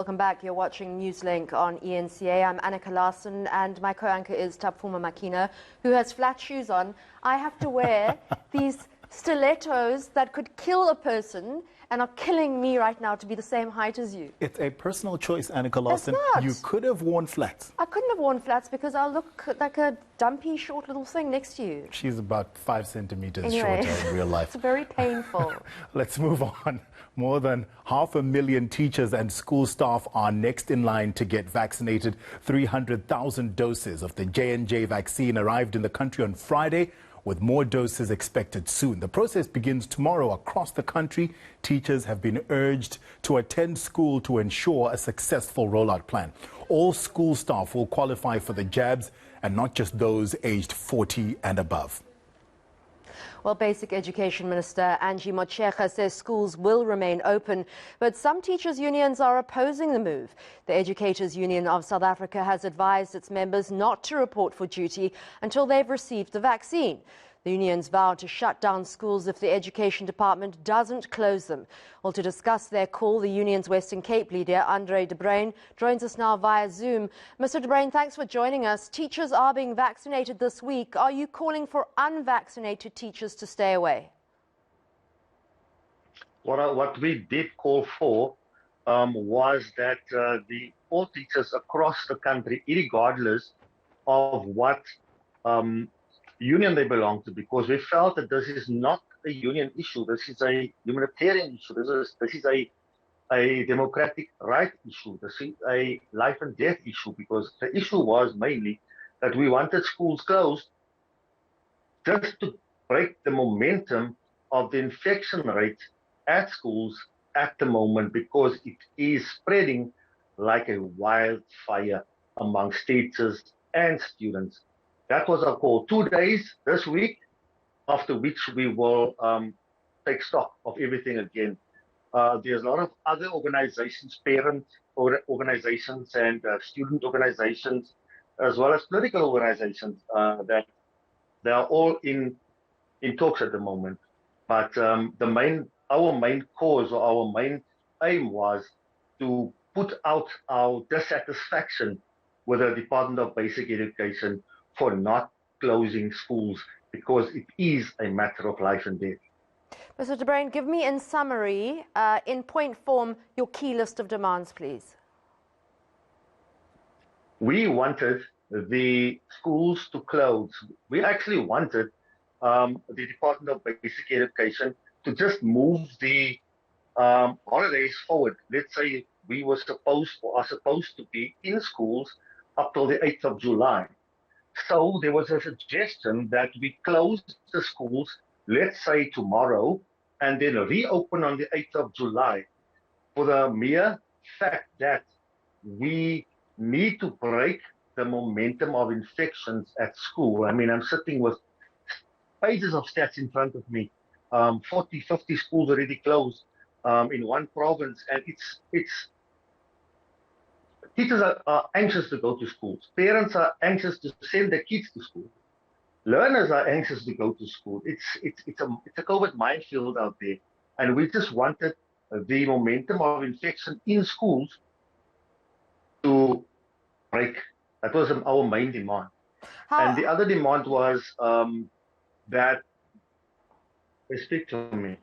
Welcome back. You're watching Newslink on ENCA. I'm Annika Larson and my co-anchor is Tapfuma Makina, who has flat shoes on. I have to wear these stilettos that could kill a person and are killing me right now to be the same height as you. It's a personal choice, Annika Larson. It's not. You could have worn flats. I couldn't have worn flats because I'll look like a dumpy, short little thing next to you. She's about 5 centimeters Anyway, shorter in real life. It's very painful. Let's move on. More than 500,000 teachers and school staff are next in line to get vaccinated. 300,000 doses of the J&J vaccine arrived in the country on Friday, with more doses expected soon. The process begins tomorrow across the country. Teachers have been urged to attend school to ensure a successful rollout plan. All school staff will qualify for the jabs, and not just those aged 40 and above. Well, Basic Education Minister Angie Motshekga says schools will remain open, but some teachers' unions are opposing the move. The Educators Union of South Africa has advised its members not to report for duty until they've received the vaccine. The unions vowed to shut down schools if the Education Department doesn't close them. Well, to discuss their call, the union's Western Cape leader, Bruyn, joins us now via Zoom. Mr. Bruyn, thanks for joining us. Teachers are being vaccinated this week. Are you calling for unvaccinated teachers to stay away? What we did call for was that all teachers across the country, regardless of what union they belong to, because we felt that this is not a union issue. This is a humanitarian issue. This is a democratic right issue. This is a life and death issue, because the issue was mainly that we wanted schools closed just to break the momentum of the infection rate at schools at the moment, because it is spreading like a wildfire amongst teachers and students. That was our call. 2 days this week, after which we will take stock of everything again. There's a lot of other organizations, parent organizations and student organizations, as well as political organizations that they are all in talks at the moment. But our main cause or our main aim was to put out our dissatisfaction with the Department of Basic Education for not closing schools, because it is a matter of life and death. Mr. Bruyn, give me in summary, in point form, your key list of demands, please. We wanted the schools to close. We actually wanted the Department of Basic Education to just move the holidays forward. Let's say we are supposed to be in schools up till the 8th of July. So there was a suggestion that we close the schools, let's say tomorrow, and then reopen on the 8th of July, for the mere fact that we need to break the momentum of infections at school. I mean, I'm sitting with pages of stats in front of me. 40, 50 schools already closed in one province, and teachers are anxious to go to schools. Parents are anxious to send their kids to school. Learners are anxious to go to school. It's a COVID minefield out there, and we just wanted the momentum of infection in schools to break. That was our main demand. And the other demand was that they speak to me.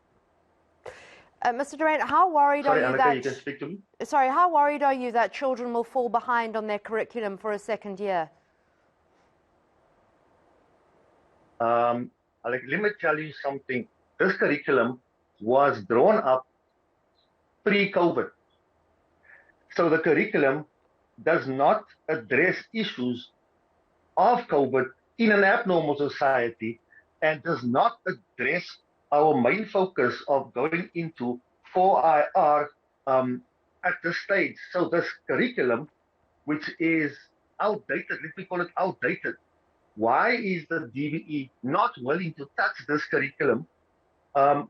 Mr. Bruyn, how worried are you Annika, that... you can speak to me? Sorry, how worried are you that children will fall behind on their curriculum for a second year? Let me tell you something. This curriculum was drawn up pre-COVID. So the curriculum does not address issues of COVID in an abnormal society, and does not address our main focus of going into 4IR at this stage. So this curriculum, which is outdated, let me call it outdated. Why is the DBE not willing to touch this curriculum and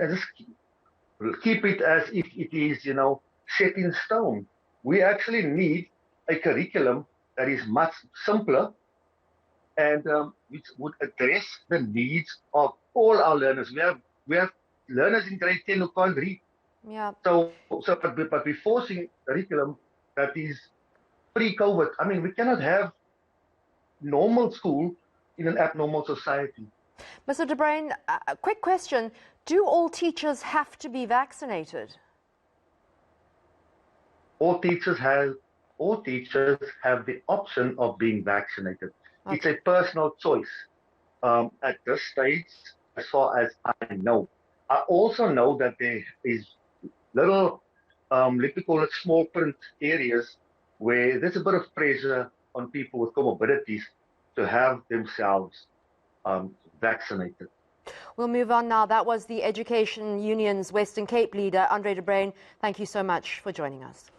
just keep it as if it is, set in stone? We actually need a curriculum that is much simpler and which would address the needs of all our learners. We have learners in grade 10 who can't read. Yeah. But we're forcing curriculum that is pre-COVID. I mean, we cannot have normal school in an abnormal society. Mr. De Bruyn, a quick question. Do all teachers have to be vaccinated? All teachers have the option of being vaccinated. Okay. It's a personal choice at this stage, as far as I know. I also know that there is little, let me call it small print areas where there's a bit of pressure on people with comorbidities to have themselves vaccinated. We'll move on now. That was the Education Union's Western Cape leader, Andre De Bruyn. Thank you so much for joining us.